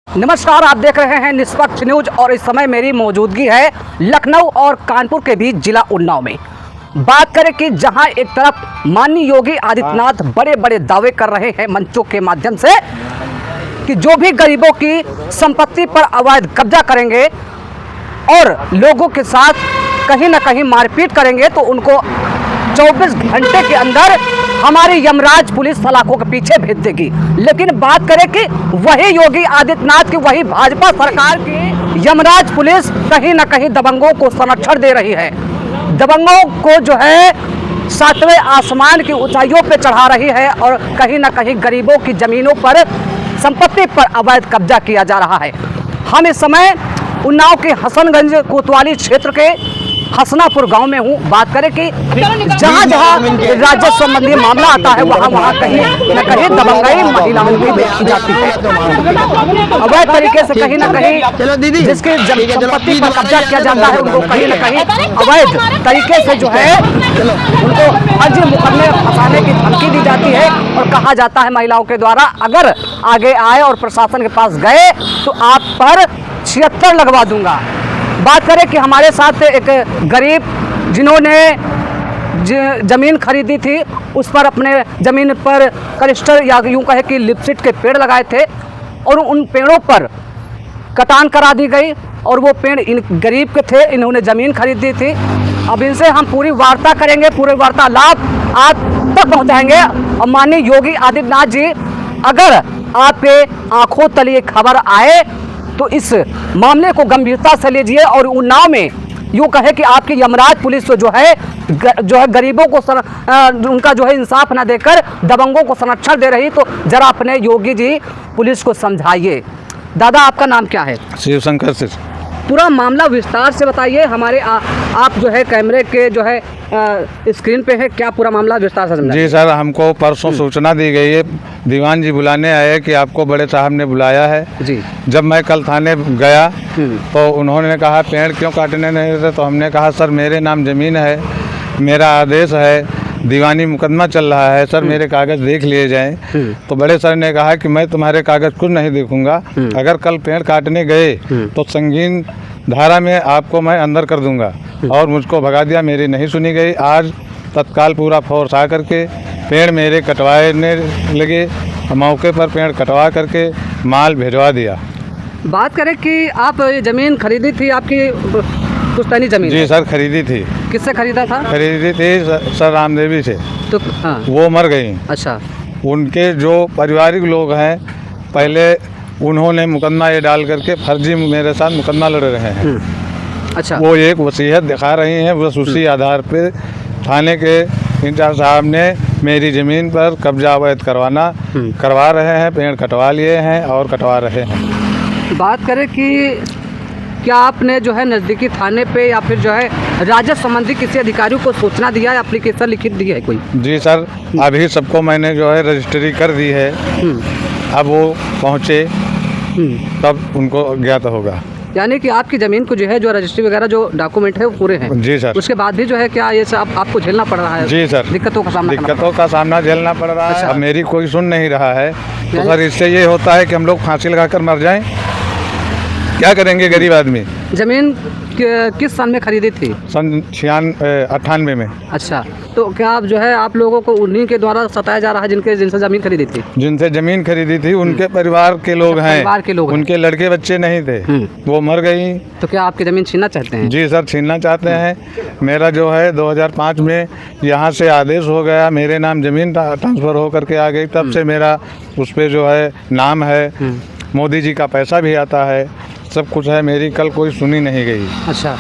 नमस्कार, आप देख रहे हैं निष्पक्ष न्यूज और इस समय मेरी मौजूदगी है लखनऊ और कानपुर के बीच जिला उन्नाव में। बात करें कि जहां एक तरफ माननीय योगी आदित्यनाथ बड़े बड़े दावे कर रहे हैं मंचों के माध्यम से कि जो भी गरीबों की संपत्ति पर अवैध कब्जा करेंगे और लोगों के साथ कहीं ना कहीं मारपीट करेंगे तो उनको 24 घंटे के अंदर हमारी यमराज पुलिस सलाखों के पीछे भेज देगी। लेकिन बात करें कि वही योगी आदित्यनाथ की वही भाजपा सरकार की यमराज पुलिस कहीं ना कहीं दबंगों को संरक्षण दे रही है, दबंगों को जो है 7वें आसमान की ऊंचाइयों पे चढ़ा रही है और कहीं ना कहीं गरीबों की जमीनों पर संपत्ति पर अवैध कब्जा किया जा रहा है। हम इस समय उन्नाव के हसनगंज कोतवाली क्षेत्र के हसनापुर गांव में हूं। बात करें कि जहां जहां राजस्व संबंधी मामला आता है वहां वहां कहीं न कहीं दबंगाई महिलाओं की देखी जाती है। अवैध तरीके से कहीं न कहीं जिसकी संपत्ति पर कब्जा किया जाता है उनको कहीं न कहीं अवैध तरीके से जो है उनको फर्जी मुकदमे फंसाने की धमकी दी जाती है और कहा जाता है महिलाओं के द्वारा अगर आगे आए और प्रशासन के पास गए तो आप पर 76 लगवा दूंगा। बात करें कि हमारे साथ एक गरीब जिन्होंने ज़मीन खरीदी थी उस पर अपने ज़मीन पर कलिस्टर या यूँ कहे कि लिपस्टिक के पेड़ लगाए थे और उन पेड़ों पर कटान करा दी गई और वो पेड़ इन गरीब के थे, इन्होंने ज़मीन खरीदी थी। अब इनसे हम पूरी वार्ता करेंगे, पूरे वार्तालाप आप तक पहुँचाएंगे। और माननीय योगी आदित्यनाथ जी अगर आपके आंखों तले खबर आए तो इस मामले को गंभीरता से लीजिए और उन्नाव में यूँ कहे कि आपकी यमराज पुलिस जो है गरीबों को उनका जो है इंसाफ ना देकर दबंगों को संरक्षण दे रही, तो जरा अपने योगी जी पुलिस को समझाइए। दादा, आपका नाम क्या है? शिव शंकर से। पूरा मामला विस्तार से बताइए। हमारे आप जो है कैमरे के जो है स्क्रीन पे है, क्या पूरा मामला विस्तार से समझाइए। जी सर, हमको परसों सूचना दी गई है, दीवान जी बुलाने आए कि आपको बड़े साहब ने बुलाया है जी। जब मैं कल थाने गया तो उन्होंने कहा पेड़ क्यों काटने नहीं देते, तो हमने कहा सर मेरे नाम ज़मीन है, मेरा आदेश है, दीवानी मुकदमा चल रहा है सर, मेरे कागज़ देख लिए जाएं। तो बड़े सर ने कहा कि मैं तुम्हारे कागज़ कुछ नहीं देखूंगा, अगर कल पेड़ काटने गए तो संगीन धारा में आपको मैं अंदर कर दूंगा और मुझको भगा दिया। मेरी नहीं सुनी गई। आज तत्काल पूरा फोर्स आ करके पेड़ मेरे कटवाने लगे, मौके पर पेड़ कटवा करके माल भिजवा दिया। बात करें कि आप ये ज़मीन खरीदी थी, आपकी पुश्तैनी ज़मीन? जी सर, खरीदी थी। किससे खरीदा था? खरीदी थी सर रामदेवी से। तो हाँ, वो मर गई। अच्छा। उनके जो पारिवारिक लोग हैं पहले उन्होंने मुकदमा ये डाल करके फर्जी मेरे साथ मुकदमा लड़ रहे हैं। अच्छा। वो एक वसीयत दिखा रही हैं, बस उसी आधार पे थाने के इंचार्ज साहब ने मेरी ज़मीन पर कब्जा अवैध करवा रहे हैं, पेड़ कटवा लिए हैं और कटवा रहे हैं। बात करें कि क्या आपने जो है नज़दीकी थाने पे या फिर जो है राजस्व संबंधी किसी अधिकारियों को सूचना दिया है, एप्लीकेशन लिखित दी है कोई? जी सर, अभी सबको मैंने जो है रजिस्ट्री कर दी है। अब वो पहुँचे तब उनको ज्ञात होगा। यानी कि आपकी ज़मीन को जो है जो रजिस्ट्री वगैरह जो डॉक्यूमेंट है वो पूरे हैं? जी सर। उसके बाद भी जो है क्या ये सब आपको झेलना पड़ रहा है? जी सर, दिक्कतों का सामना झेलना पड़ रहा है। अब मेरी कोई सुन नहीं रहा है तो सर इससे ये होता है कि हम लोग फांसी लगाकर मर जाएं। क्या करेंगे गरीब आदमी? ज़मीन किस सन में खरीदी थी? सन 98 में। अच्छा, तो क्या आप जो है आप लोगों को उन्हीं के द्वारा सताया जा रहा है जिनसे ज़मीन खरीदी थी? जिनसे ज़मीन खरीदी थी उनके परिवार के लोग हैं, परिवार के लोग, उनके लड़के बच्चे नहीं थे, वो मर गई। तो क्या आपकी ज़मीन छीनना चाहते हैं? जी सर, छीनना चाहते हैं। मेरा जो है 2005 में यहाँ से आदेश हो गया, मेरे नाम ज़मीन ट्रांसफ़र हो करके आ गई, तब से मेरा उस पर जो है नाम है, मोदी जी का पैसा भी आता है, सब कुछ है। मेरी कल कोई सुनी नहीं गई। अच्छा।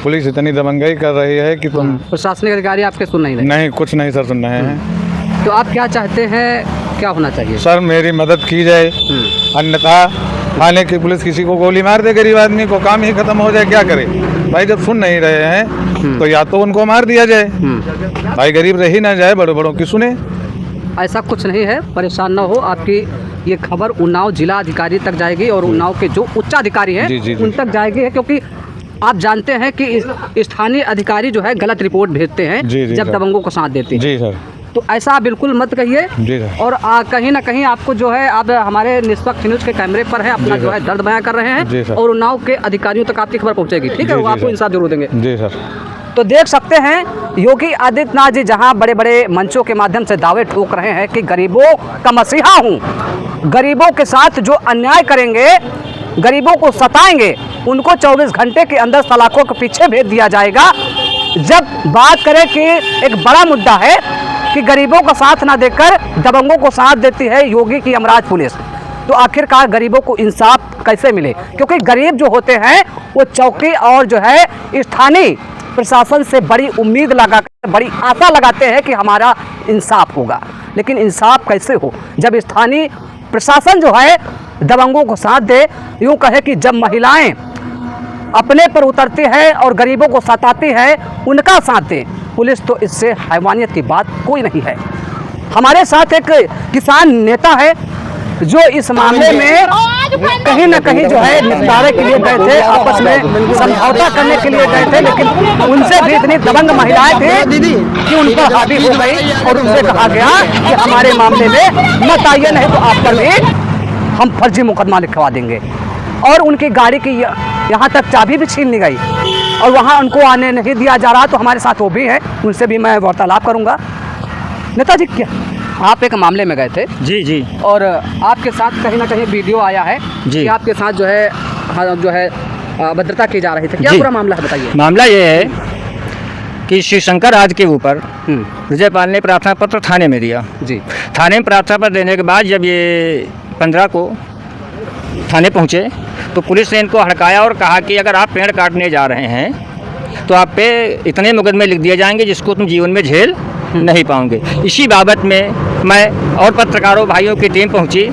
पुलिस इतनी दबंगाई कर रही है कि तुम प्रशासनिक अधिकारी आपके सुन नहीं रहे? नहीं, कुछ नहीं सर सुन रहे हैं। तो आप क्या चाहते हैं, क्या होना चाहिए? सर मेरी मदद की जाए, अन्यथा थाने की पुलिस किसी को गोली मार दे, गरीब आदमी को काम ही खत्म हो जाए। क्या करे भाई, जब सुन नहीं रहे हैं तो या तो उनको मार दिया जाए, भाई गरीब रही ना जाए, बड़ों बड़ों की सुने। ऐसा कुछ नहीं है, परेशान ना हो। आपकी ये खबर उन्नाव जिला अधिकारी तक जाएगी और उन्नाव के जो उच्च अधिकारी हैं उन तक जाएगी, क्योंकि आप जानते हैं कि स्थानीय अधिकारी जो है गलत रिपोर्ट भेजते हैं जब दबंगों को साथ देते हैं। जी सर। तो ऐसा बिल्कुल मत कहिए। जी सर। और कहीं ना कहीं आपको जो है आप हमारे निष्पक्ष न्यूज़ के कैमरे पर है अपना जो है दर्द बयां कर रहे जी हैं सर। और उन्नाव के अधिकारियों तक आपकी खबर पहुंचेगी, ठीक है, जी, वो जी आपको सर। इंसाफ जरूर देंगे। जी सर। तो देख सकते हैं योगी आदित्यनाथ जी जहां बड़े बड़े मंचों के माध्यम से दावे ठोक रहे हैं कि गरीबों का मसीहा हूं, गरीबों के साथ जो अन्याय करेंगे, गरीबों को सताएंगे, उनको 24 घंटे के अंदर सलाखों के पीछे भेज दिया जाएगा। जब बात करें कि एक बड़ा मुद्दा है कि गरीबों का साथ ना देकर दबंगों को साथ देती है योगी की यमराज पुलिस, तो आखिरकार गरीबों को इंसाफ कैसे मिले? क्योंकि गरीब जो होते हैं वो चौकी और जो है स्थानीय प्रशासन से बड़ी उम्मीद लगा, बड़ी आशा लगाते हैं कि हमारा इंसाफ होगा, लेकिन इंसाफ कैसे हो जब स्थानीय प्रशासन जो है दबंगों को साथ दे? यूँ कहे कि जब महिलाएं अपने पर उतरती है और गरीबों को सताती है, उनका साथ दे पुलिस, तो इससे हैवानियत की बात कोई नहीं है। हमारे साथ एक किसान नेता है जो इस मामले में कहीं ना कहीं जो है निपटारे के लिए गए थे, आपस में समझौता करने के लिए गए थे, लेकिन उनसे भी इतनी दबंग महिलाएं थी कि उन पर हावी हो गई और उनसे कहा गया कि हमारे मामले में मत आइए, नहीं तो आप पर भी हम फर्जी मुकदमा लिखवा देंगे। और उनकी गाड़ी की यहाँ तक चाबी भी छीन ली गई और वहाँ उनको आने नहीं दिया जा रहा। तो हमारे साथ वो भी है, उनसे भी मैं वार्तालाप करूँगा। नेताजी, क्या आप एक मामले में गए थे? जी जी। और आपके साथ कहीं ना कहीं वीडियो आया है जी। कि आपके साथ जो है अभद्रता की जा रही थी, क्या जी। पूरा मामला है, बताइए। मामला ये है कि श्री शंकर आज के ऊपर विजयपाल ने प्रार्थना पत्र थाने में दिया। जी। थाने में प्रार्थना पत्र देने के बाद जब ये 15 को थाने पहुँचे तो पुलिस ने इनको हड़काया और कहा कि अगर आप पेड़ काटने जा रहे हैं तो आप पे इतने मुकदमे लिख दिए जाएंगे जिसको तुम जीवन में झेल नहीं पाओगे। इसी बाबत में मैं और पत्रकारों भाइयों की टीम पहुंची।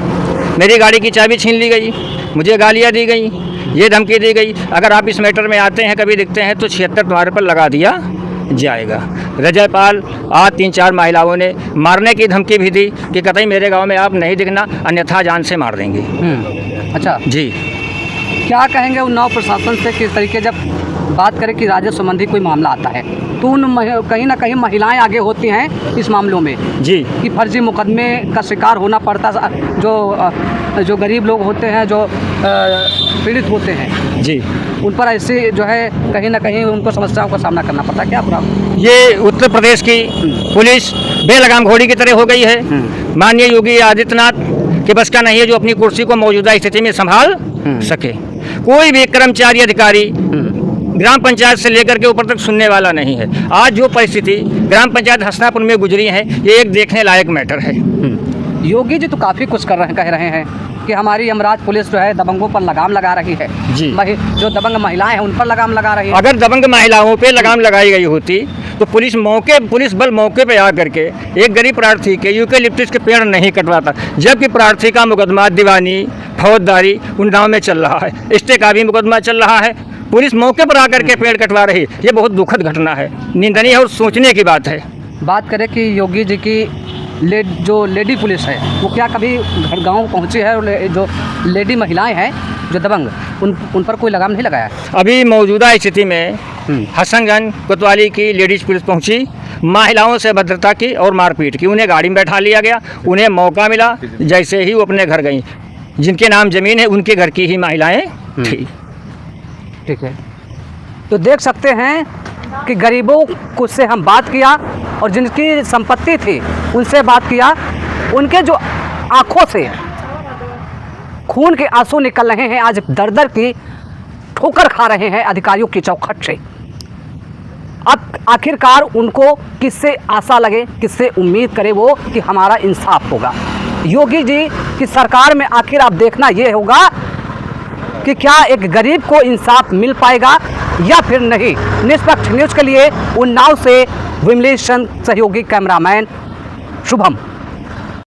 मेरी गाड़ी की चाबी छीन ली गई, मुझे गालियां दी गई, ये धमकी दी गई, अगर आप इस मैटर में आते हैं कभी दिखते हैं तो 76 तुम्हारे पर लगा दिया जाएगा। विजयपाल आज 3-4 महिलाओं ने मारने की धमकी भी दी कि कतई मेरे गांव में आप नहीं दिखना, अन्यथा जान से मार देंगे। अच्छा जी। क्या कहेंगे उन्नाव प्रशासन से? किस तरीके जब बात करें कि राजस्व संबंधी कोई मामला आता है तो कहीं ना कहीं महिलाएं आगे होती हैं इस मामलों में जी कि फर्जी मुकदमे का शिकार होना पड़ता, जो गरीब लोग होते हैं, जो पीड़ित होते हैं जी, उन पर ऐसे जो है कहीं ना कहीं उनको समस्याओं का सामना करना पड़ता है। क्या पूरा ये उत्तर प्रदेश की पुलिस बेलगाम घोड़ी की तरह हो गई है। माननीय योगी आदित्यनाथ के बस का नहीं है जो अपनी कुर्सी को मौजूदा स्थिति में संभाल सके। कोई भी कर्मचारी अधिकारी ग्राम पंचायत से लेकर के ऊपर तक सुनने वाला नहीं है। आज जो परिस्थिति ग्राम पंचायत हसनापुर में गुजरी है, ये एक देखने लायक मैटर है। योगी जी तो काफ़ी कुछ कह रहे हैं कि हमारी यमराज पुलिस जो है दबंगों पर लगाम लगा रही है जी। जो दबंग महिलाएं हैं उन पर लगाम लगा रही है। अगर दबंग महिलाओं पे लगाम लगाई गई होती तो पुलिस बल मौके पे आ करके एक गरीब प्रार्थी के यूकेलिप्टस के पेड़ नहीं कटवाता, जबकि प्रार्थी का मुकदमा दीवानी फौजदारी उन्नाव में चल रहा है, स्टे का भी मुकदमा चल रहा है, पुलिस मौके पर आकर के पेड़ कटवा रही है। ये बहुत दुखद घटना है, निंदनीय और सोचने की बात है। बात करें कि योगी जी की जो लेडी पुलिस है वो क्या कभी घर गाँव पहुँची है? और जो लेडी महिलाएं हैं जो दबंग उन पर कोई लगाम नहीं लगाया? अभी मौजूदा स्थिति में हसनगंज कोतवाली की लेडीज पुलिस पहुंची, महिलाओं से भद्रता की और मारपीट की, उन्हें गाड़ी में बैठा लिया गया, उन्हें मौका मिला, जैसे ही वो अपने घर गई, जिनके नाम ज़मीन है उनके घर की ही महिलाएं थी। ठीक है, तो देख सकते हैं कि गरीबों को से हम बात किया और जिनकी संपत्ति थी उनसे बात किया, उनके जो आंखों से खून के आंसू निकल रहे हैं, आज दर दर की ठोकर खा रहे हैं अधिकारियों की चौखट से। अब आखिरकार उनको किससे आशा लगे, किससे उम्मीद करे वो कि हमारा इंसाफ होगा? योगी जी की सरकार में आखिर आप देखना ये होगा कि क्या एक गरीब को इंसाफ मिल पाएगा या फिर नहीं। निष्पक्ष न्यूज़ के लिए उन्नाव से विमलेश चंद सहयोगी कैमरामैन शुभम।